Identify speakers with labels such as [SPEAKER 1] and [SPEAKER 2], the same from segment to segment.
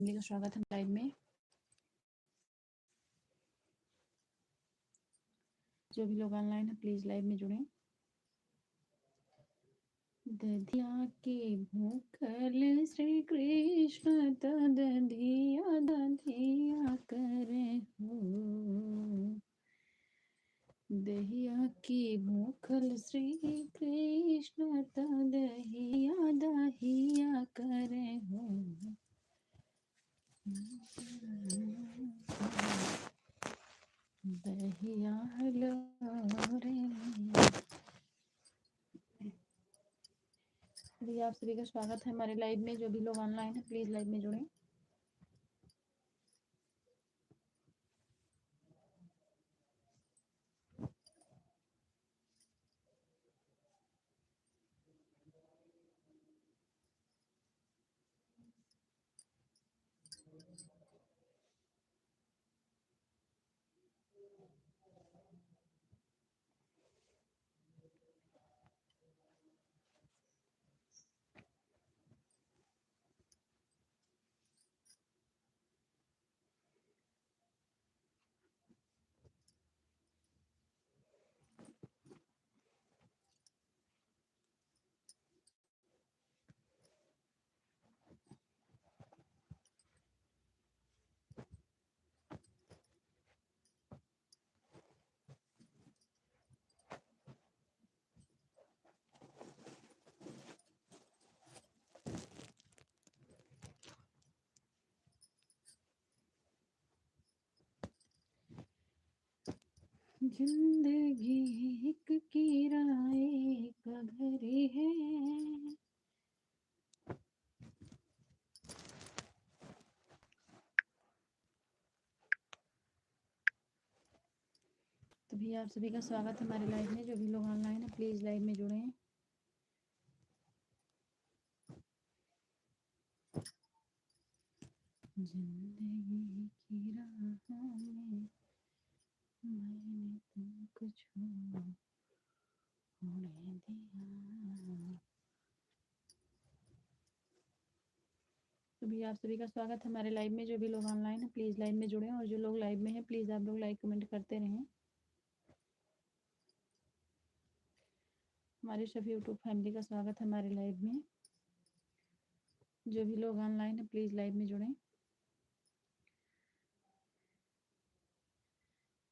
[SPEAKER 1] Family का स्वागत है लाइव में। जो भी लोग ऑनलाइन है प्लीज लाइव में जुड़ें। दधिया के भूखल श्री कृष्ण तो दधिया दधिया करे हो। दहिया की भूखल श्री कृष्ण तो दहिया दहिया करे हो। दहिया लो रे। जी आप सभी का स्वागत है हमारे लाइव में। जो भी लोग ऑनलाइन है प्लीज लाइव में जुड़ें। जिंदगी एक किराए का घर है। तो भी आप सभी का स्वागत है हमारे लाइव में। जो भी लोग ऑनलाइन है प्लीज लाइव में जुड़े। जिंदगी की राहों में मैंने तुमको छोड़ने दिया। तो भी आप सभी का स्वागत है हमारे लाइव में। जो भी लोग ऑनलाइन है प्लीज लाइव में जुड़े। और जो लोग लाइव में है प्लीज आप लोग लाइक कमेंट करते रहें। हमारे सभी यूट्यूब फैमिली का स्वागत है हमारे लाइव में। जो भी लोग ऑनलाइन है प्लीज लाइव में जुड़ें।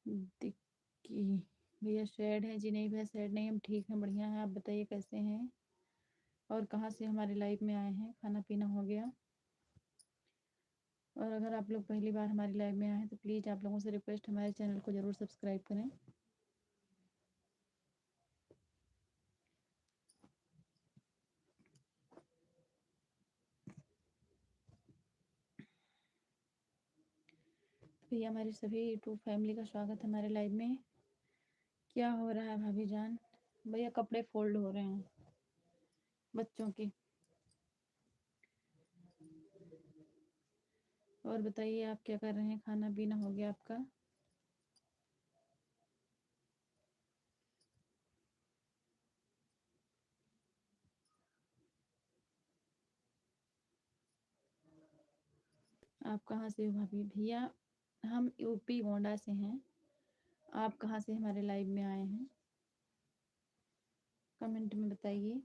[SPEAKER 1] दिक्की भैया सैड है जी? नहीं भैया सैड नहीं, हम ठीक हैं, बढ़िया हैं। आप बताइए कैसे हैं और कहाँ से हमारे लाइव में आए हैं? खाना पीना हो गया? और अगर आप लोग पहली बार हमारी लाइव में आए हैं तो प्लीज़ आप लोगों से रिक्वेस्ट, हमारे चैनल को ज़रूर सब्सक्राइब करें। भैया हमारी सभी यूट्यूब फैमिली का स्वागत है हमारे लाइव में। क्या हो रहा है भाभी जान? भैया कपड़े फोल्ड हो रहे हैं बच्चों के। और बताइए आप क्या कर रहे हैं? खाना पीना हो गया आपका? आप कहाँ से हो भाभी? भैया हम यूपी गोंडा से हैं। आप कहाँ से हमारे लाइव में आए हैं? कमेंट में बताइए।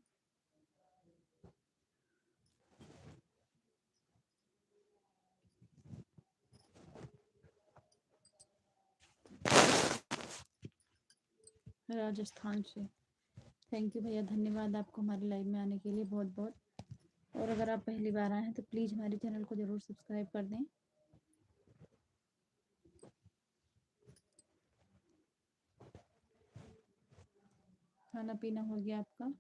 [SPEAKER 1] राजस्थान से। थैंक यू भैया, धन्यवाद आपको हमारे लाइव में आने के लिए बहुत बहुत। और अगर आप पहली बार आए हैं तो प्लीज़ हमारे चैनल को ज़रूर सब्सक्राइब कर दें। खाना पीना हो गया आपका?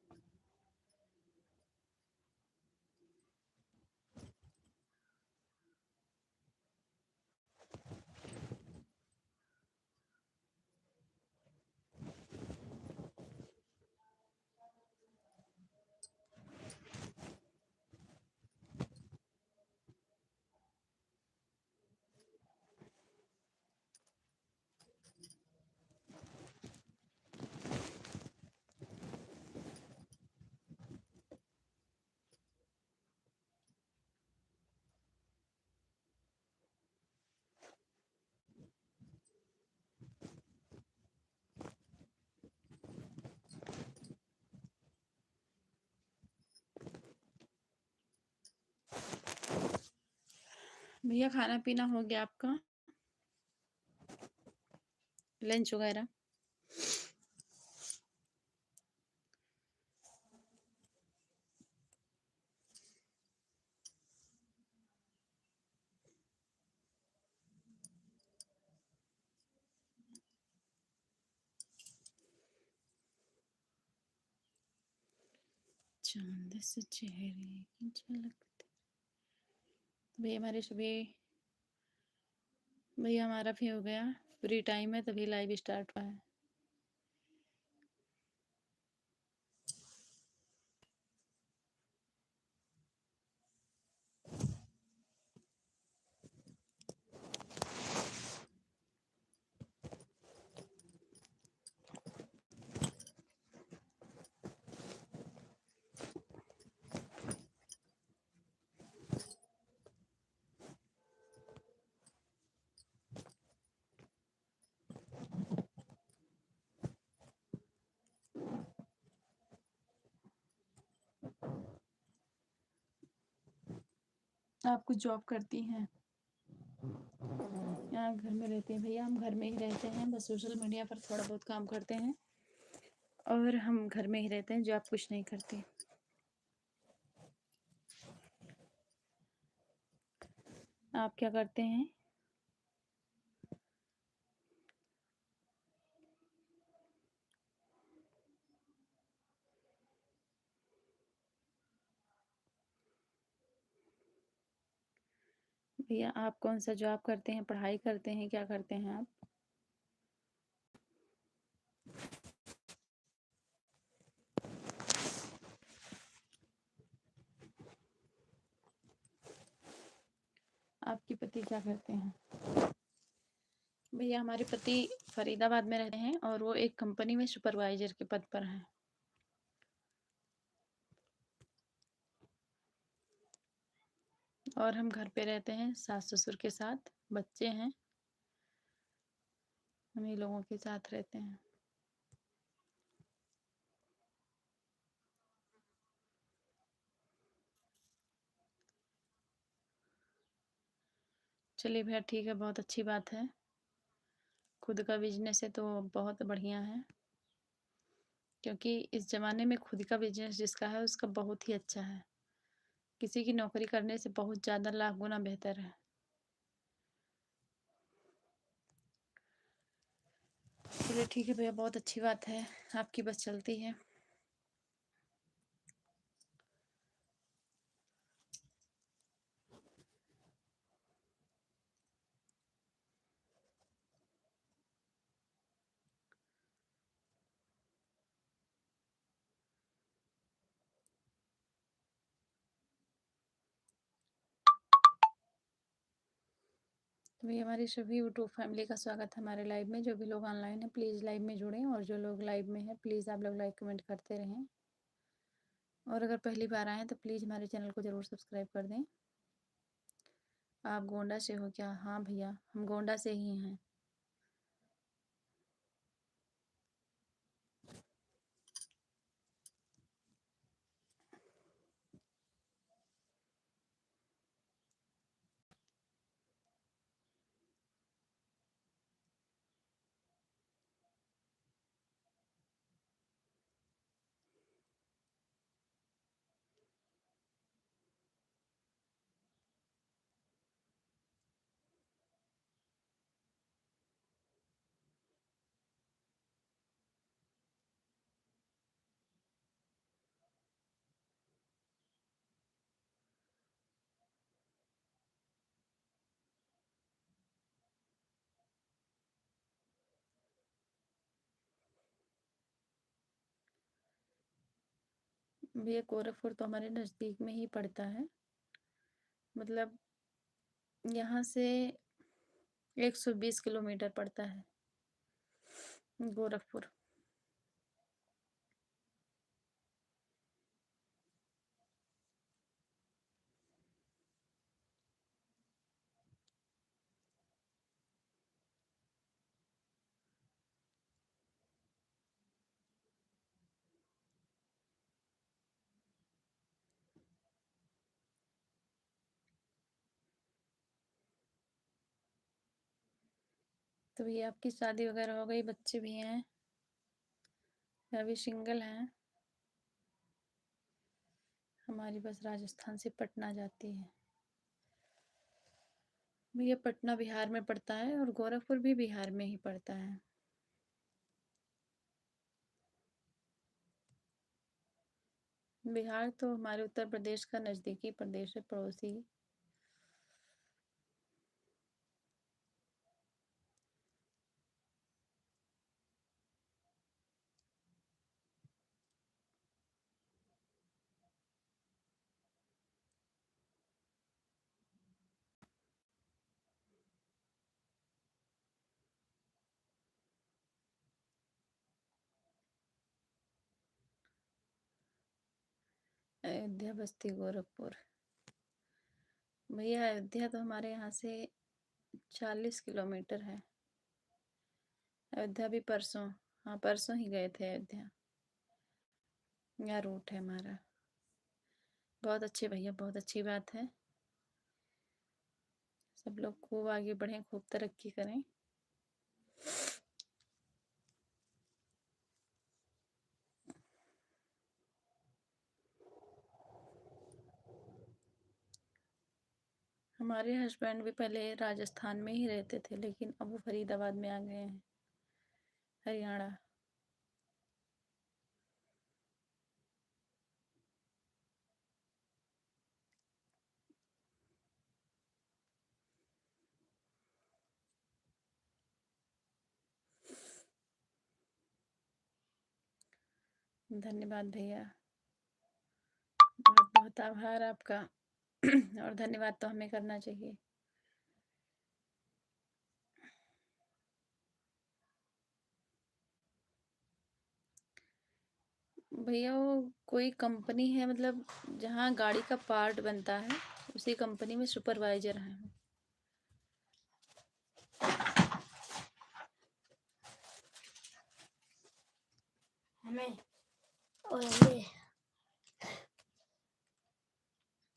[SPEAKER 1] भैया खाना पीना हो गया आपका? लंच वगैरह? चांद से चेहरे की झलक। भैया हमारे सुबह, भैया हमारा भी हो गया, फ्री टाइम है तभी लाइव स्टार्ट हुआ है। आप कुछ जॉब करती हैं? यहाँ घर में रहते हैं भैया, हम घर में ही रहते हैं, बस सोशल मीडिया पर थोड़ा बहुत काम करते हैं और हम घर में ही रहते हैं, जॉब कुछ नहीं करते। आप क्या करते हैं? भैया आप कौन सा जॉब करते हैं, पढ़ाई करते हैं, क्या करते हैं आप? आपके पति क्या करते हैं? भैया हमारे पति फरीदाबाद में रहते हैं और वो एक कंपनी में सुपरवाइजर के पद पर हैं। और हम घर पे रहते हैं सास ससुर के साथ, बच्चे हैं, हम ही लोगों के साथ रहते हैं। चलिए भैया ठीक है, बहुत अच्छी बात है। खुद का बिजनेस है तो बहुत बढ़िया है, क्योंकि इस ज़माने में खुद का बिजनेस जिसका है उसका बहुत ही अच्छा है। किसी की नौकरी करने से बहुत ज़्यादा लाख गुना बेहतर है। चलिए ठीक है भैया, बहुत अच्छी बात है, आपकी बस चलती है। तो भैया हमारी सभी यूट्यूब फैमिली का स्वागत है हमारे लाइव में। जो भी लोग ऑनलाइन हैं प्लीज़ लाइव में जुड़ें, और जो लोग लाइव में हैं प्लीज़ आप लोग लाइक कमेंट करते रहें। और अगर पहली बार आएँ तो प्लीज़ हमारे चैनल को ज़रूर सब्सक्राइब कर दें। आप गोंडा से हो क्या? हाँ भैया, हम गोंडा से ही हैं। भैया गोरखपुर तो हमारे नज़दीक में ही पड़ता है, मतलब यहाँ से 120 किलोमीटर पड़ता है गोरखपुर। तो भैया आपकी शादी वगैरह हो गई, बच्चे भी हैं या अभी सिंगल हैं? हमारी बस राजस्थान से पटना जाती है। भैया पटना बिहार में पड़ता है और गोरखपुर भी बिहार में ही पड़ता है। बिहार तो हमारे उत्तर प्रदेश का नज़दीकी प्रदेश है, पड़ोसी। अयोध्या, बस्ती, गोरखपुर। भैया अयोध्या तो हमारे यहाँ से 40 किलोमीटर है। अयोध्या भी परसों, हाँ परसों ही गए थे अयोध्या। यहाँ रूट है हमारा। बहुत अच्छे भैया, बहुत अच्छी बात है। सब लोग खूब आगे बढ़ें, खूब तरक्की करें। हमारे हस्बैंड भी पहले राजस्थान में ही रहते थे, लेकिन अब वो फरीदाबाद में आ गए हैं, हरियाणा। धन्यवाद भैया, बहुत बहुत आभार आपका। और धन्यवाद तो हमें करना चाहिए। भैया वो कोई कंपनी है, मतलब जहाँ गाड़ी का पार्ट बनता है, उसी कंपनी में सुपरवाइजर हैं।
[SPEAKER 2] हमें और ये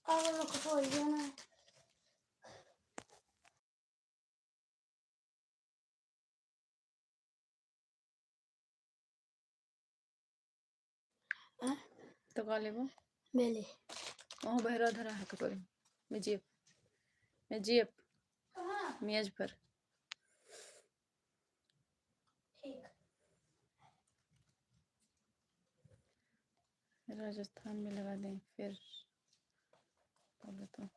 [SPEAKER 2] और लोग को बोल दिया ना।
[SPEAKER 1] तो का लेबो
[SPEAKER 2] मेले
[SPEAKER 1] वहाँ बहरा धरा है कटोरी में, जेब मेज पर।
[SPEAKER 2] ठीक
[SPEAKER 1] राजस्थान में लगा दें फिर बोले तो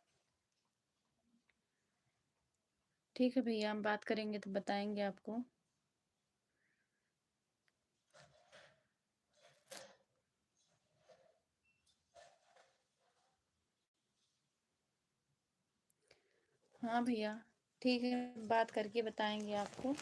[SPEAKER 1] ठीक है भैया, हम बात करेंगे तो बताएंगे आपको। हाँ भैया ठीक है, बात करके बताएंगे आपको।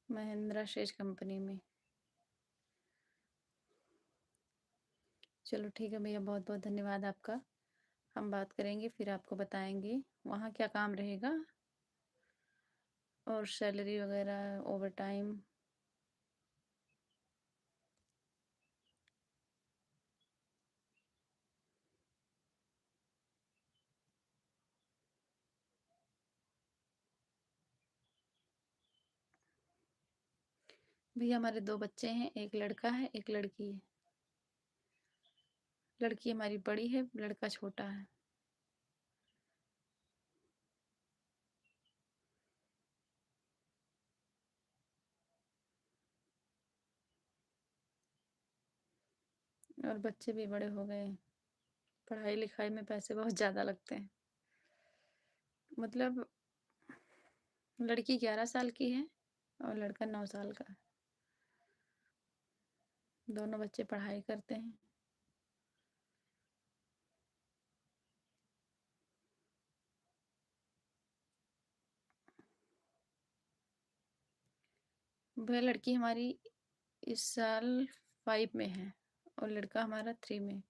[SPEAKER 1] महिंद्रा शेज कंपनी में। चलो ठीक है भैया, बहुत बहुत धन्यवाद आपका। हम बात करेंगे फिर आपको बताएंगे वहाँ क्या काम रहेगा और सैलरी वगैरह, ओवर टाइम। भैया हमारे 2 बच्चे हैं, एक लड़का है एक लड़की है। लड़की हमारी बड़ी है, लड़का छोटा है। और बच्चे भी बड़े हो गए हैं। पढ़ाई लिखाई में पैसे बहुत ज़्यादा लगते हैं। मतलब लड़की 11 साल की है और लड़का 9 साल का है। दोनों बच्चे पढ़ाई करते हैं। वह लड़की हमारी इस साल 5 में है और लड़का हमारा 3 में।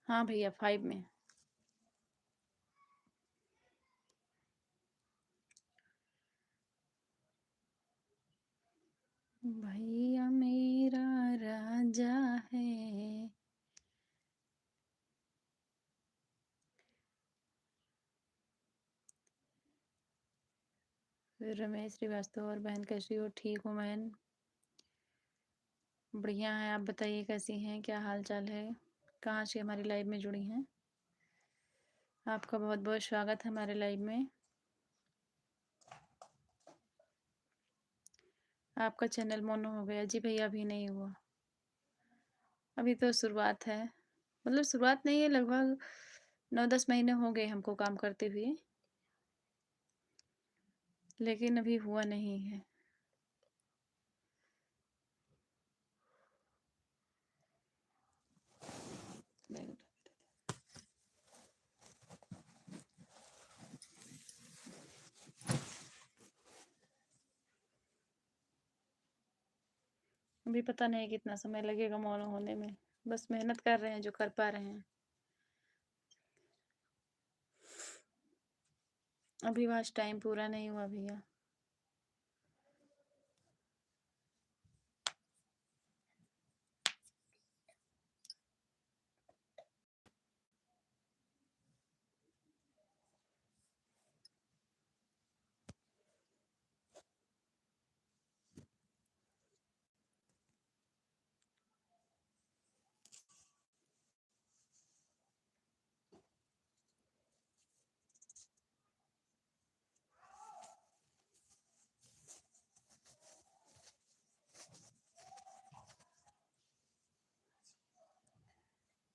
[SPEAKER 1] हाँ भैया 5 में। भैया मेरा राजा है। रमेश श्रीवास्तव और बहन कैसी हो? ठीक हूँ बहन, बढ़िया है। आप बताइए कैसी हैं, क्या हाल चाल है, कहाँ से हमारी लाइव में जुड़ी हैं? आपका बहुत बहुत स्वागत है हमारे लाइव में। आपका चैनल मोनो हो गया? जी भैया अभी नहीं हुआ, अभी तो शुरुआत है। मतलब शुरुआत नहीं है, लगभग 9-10 महीने हो गए हमको काम करते हुए, लेकिन अभी हुआ नहीं है। अभी पता नहीं कितना समय लगेगा मोनो होने में, बस मेहनत कर रहे हैं जो कर पा रहे हैं। अभी वॉच टाइम पूरा नहीं हुआ भैया।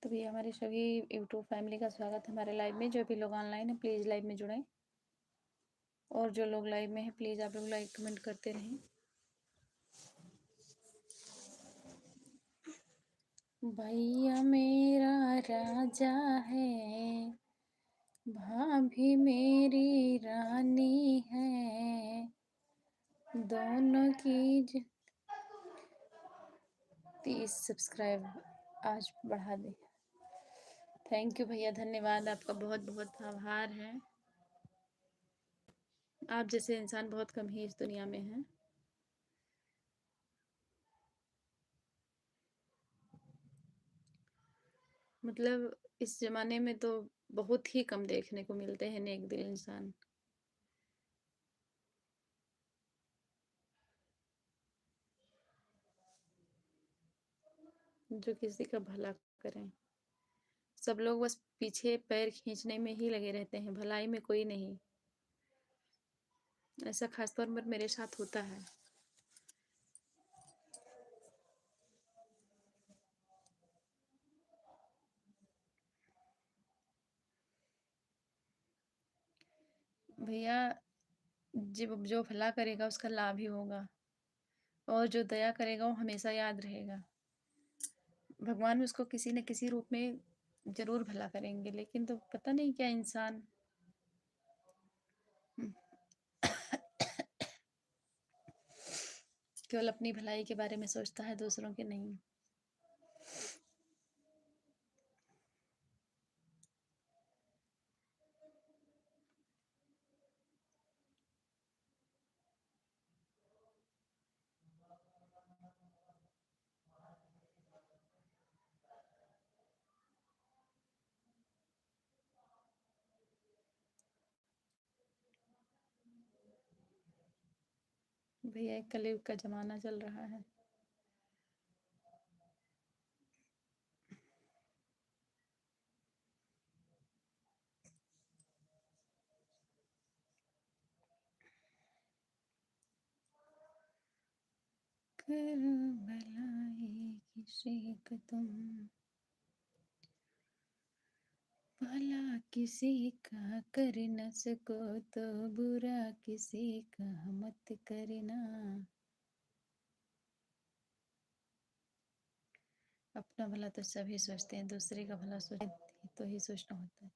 [SPEAKER 1] तो भैया हमारे सभी यूट्यूब फैमिली का स्वागत है हमारे लाइव में। जो भी लोग ऑनलाइन है प्लीज़ लाइव में जुड़ें, और जो लोग लाइव में हैं प्लीज़ आप लोग लाइक कमेंट करते रहें। भैया मेरा राजा है, भाभी मेरी रानी है, दोनों की 30 सब्सक्राइब आज बढ़ा दे। थैंक यू भैया, धन्यवाद, आपका बहुत बहुत आभार है। आप जैसे इंसान बहुत कम ही इस दुनिया में हैं। मतलब इस ज़माने में तो बहुत ही कम देखने को मिलते हैं नेक दिल इंसान, जो किसी का भला करें। सब लोग बस पीछे पैर खींचने में ही लगे रहते हैं, भलाई में कोई नहीं। ऐसा खासतौर पर मेरे साथ होता है। भैया जब जो भला करेगा उसका लाभ ही होगा, और जो दया करेगा वो हमेशा याद रहेगा। भगवान उसको किसी न किसी रूप में जरूर भला करेंगे, लेकिन तो पता नहीं क्या इंसान केवल अपनी भलाई के बारे में सोचता है, दूसरों के नहीं। भैया एक कलयुग का जमाना चल रहा है। कर भलाई की किसी का तुम भला किसी का कर न सको तो बुरा किसी का मत करना। अपना भला तो सभी सोचते हैं, दूसरे का भला सोचे तो ही सोचना होता है।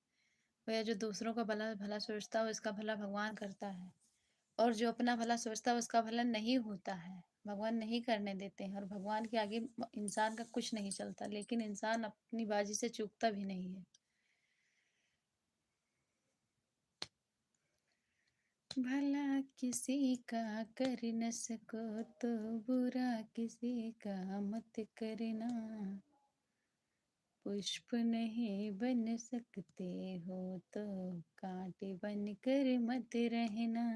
[SPEAKER 1] वह जो दूसरों का भला भला सोचता है उसका भला भगवान करता है, और जो अपना भला सोचता है उसका भला नहीं होता है, भगवान नहीं करने देते हैं। और भगवान के आगे इंसान का कुछ नहीं चलता, लेकिन इंसान अपनी बाजी से चूकता भी नहीं है। भला किसी का कर न सको तो बुरा किसी का मत करना। पुष्प नहीं बन सकते हो तो कांटे बन कर मत रहना।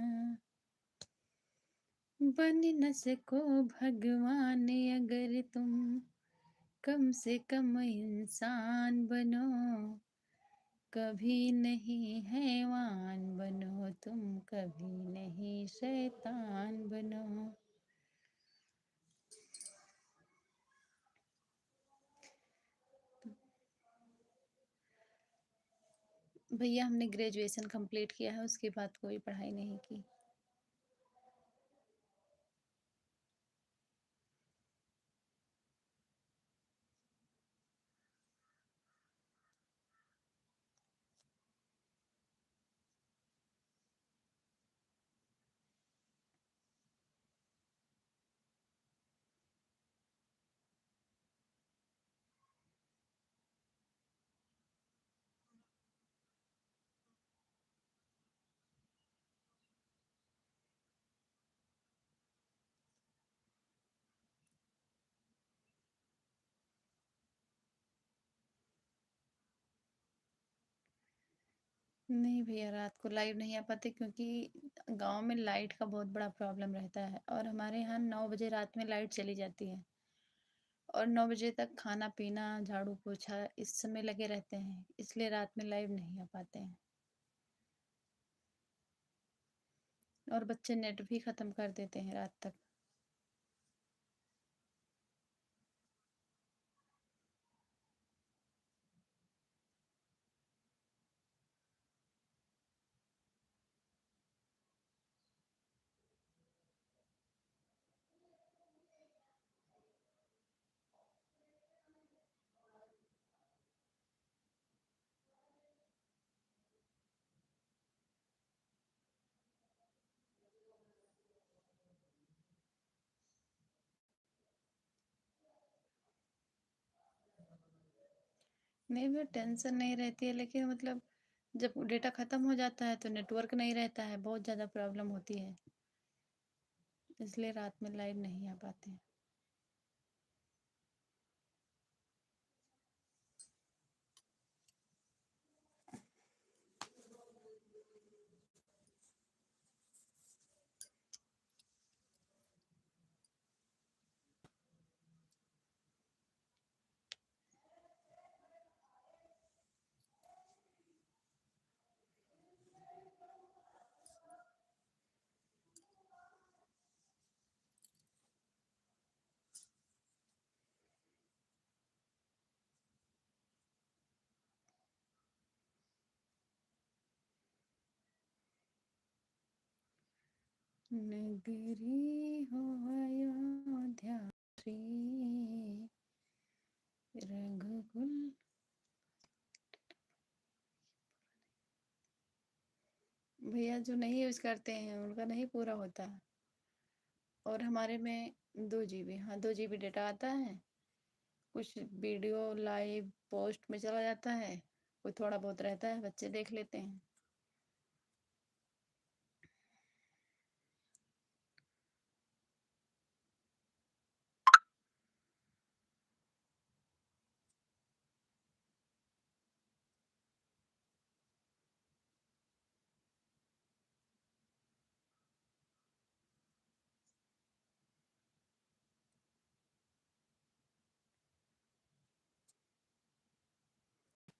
[SPEAKER 1] बन न सको भगवान अगर तुम कम से कम इंसान बनो। कभी नहीं हैवान बनो तुम, कभी नहीं शैतान बनो। भैया हमने ग्रेजुएशन कंप्लीट किया है, उसके बाद कोई पढ़ाई नहीं की। नहीं भैया, रात को लाइव नहीं आ पाते क्योंकि गांव में लाइट का बहुत बड़ा प्रॉब्लम रहता है, और हमारे यहाँ 9 बजे रात में लाइट चली जाती है, और 9 बजे तक खाना पीना झाड़ू पोछा इस समय लगे रहते हैं, इसलिए रात में लाइव नहीं आ पाते हैं। और बच्चे नेट भी ख़त्म कर देते हैं रात तक। नहीं भैया, टेंशन नहीं रहती है, लेकिन मतलब जब डेटा ख़त्म हो जाता है तो नेटवर्क नहीं रहता है, बहुत ज़्यादा प्रॉब्लम होती है, इसलिए रात में लाइव नहीं आ पाते हैं। नगरी हो अयोध्या श्री रघुकुल। भैया जो नहीं यूज़ करते हैं उनका नहीं पूरा होता। और हमारे में 2 GB, हाँ 2 GB डेटा आता है। कुछ वीडियो लाइव पोस्ट में चला जाता है, कोई थोड़ा बहुत रहता है, बच्चे देख लेते हैं।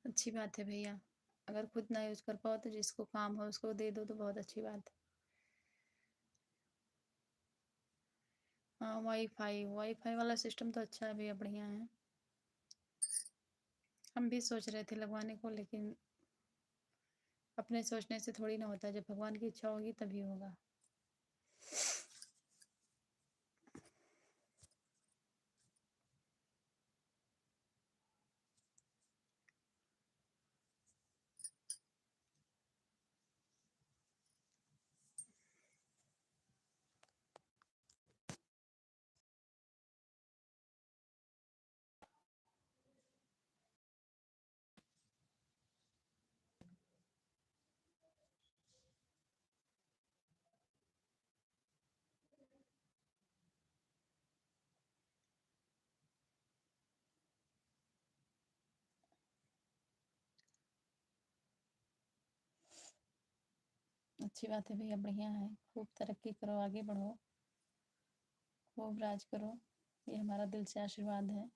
[SPEAKER 1] अच्छी बात है भैया, अगर खुद ना यूज़ कर पाओ तो जिसको काम हो उसको दे दो तो बहुत अच्छी बात है। हाँ, वाईफाई वाला सिस्टम तो अच्छा है भैया, बढ़िया है। हम भी सोच रहे थे लगवाने को, लेकिन अपने सोचने से थोड़ी ना होता है, जब भगवान की इच्छा होगी तभी होगा। अच्छी बात है भैया, बढ़िया है। खूब तरक्की करो, आगे बढ़ो, खूब राज करो, ये हमारा दिल से आशीर्वाद है।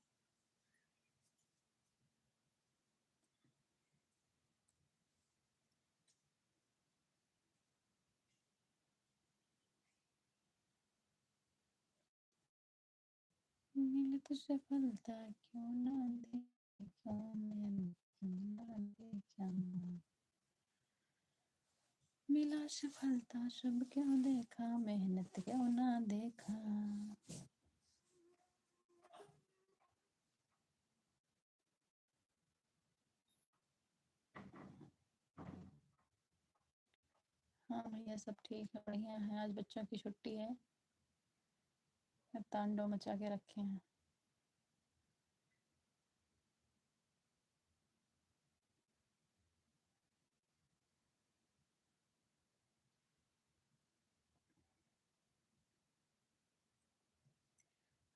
[SPEAKER 1] मिलत सफलता क्यों ना दे, क्यों मेहनत क्यों ना देखा, मिला सफलता सब क्यों देखा, मेहनत क्यों ना देखा। हाँ भैया, सब ठीक है, बढ़िया है। आज बच्चों की छुट्टी है, तांडव मचा के रखे हैं।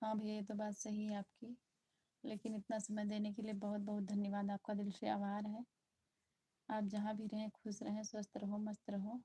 [SPEAKER 1] हाँ भैया, ये तो बात सही है आपकी, लेकिन इतना समय देने के लिए बहुत बहुत धन्यवाद, आपका दिल से आभार है। आप जहाँ भी रहें खुश रहें, स्वस्थ रहो, मस्त रहो।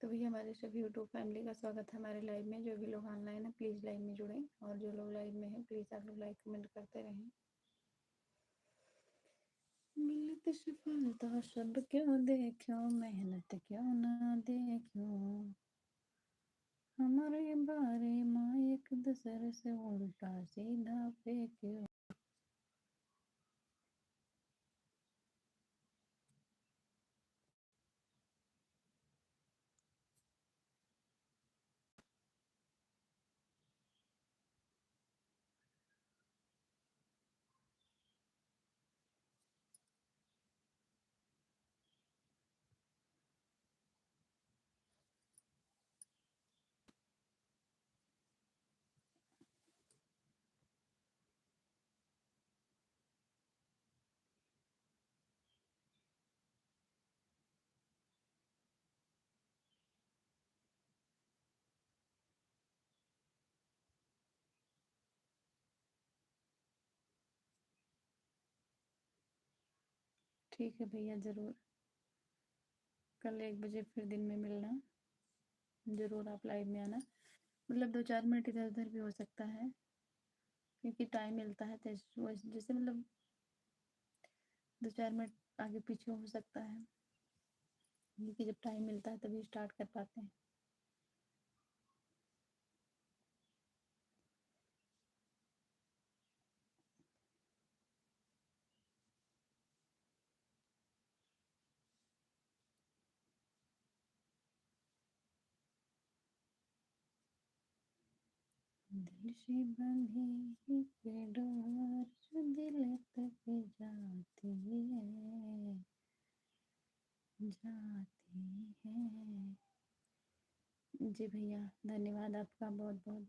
[SPEAKER 1] तो भैया, हमारे सभी यूट्यूब फैमिली का स्वागत है हमारे लाइव में। जो भी लोग ऑनलाइन है प्लीज़ लाइव में जुड़ें, और जो लोग लाइव में हैं प्लीज़ आप लोग लाइक कमेंट करते रहें। मिलत सफलता सब क्यों देखो, मेहनत क्यों ना देखो, हमारे बारे में एक दूसरे से उल्टा सीधा फेंक्यो। ठीक है भैया, ज़रूर। कल 1 बजे फिर दिन में मिलना, ज़रूर आप लाइव में आना। मतलब 2-4 मिनट इधर उधर भी हो सकता है, क्योंकि टाइम मिलता है तो जैसे मतलब 2-4 मिनट आगे पीछे हो सकता है, क्योंकि जब टाइम मिलता है तभी स्टार्ट कर पाते हैं। दिल से बंधी एक डोर जो दिल तक जाती है, जाती है। जी भैया, धन्यवाद आपका बहुत बहुत।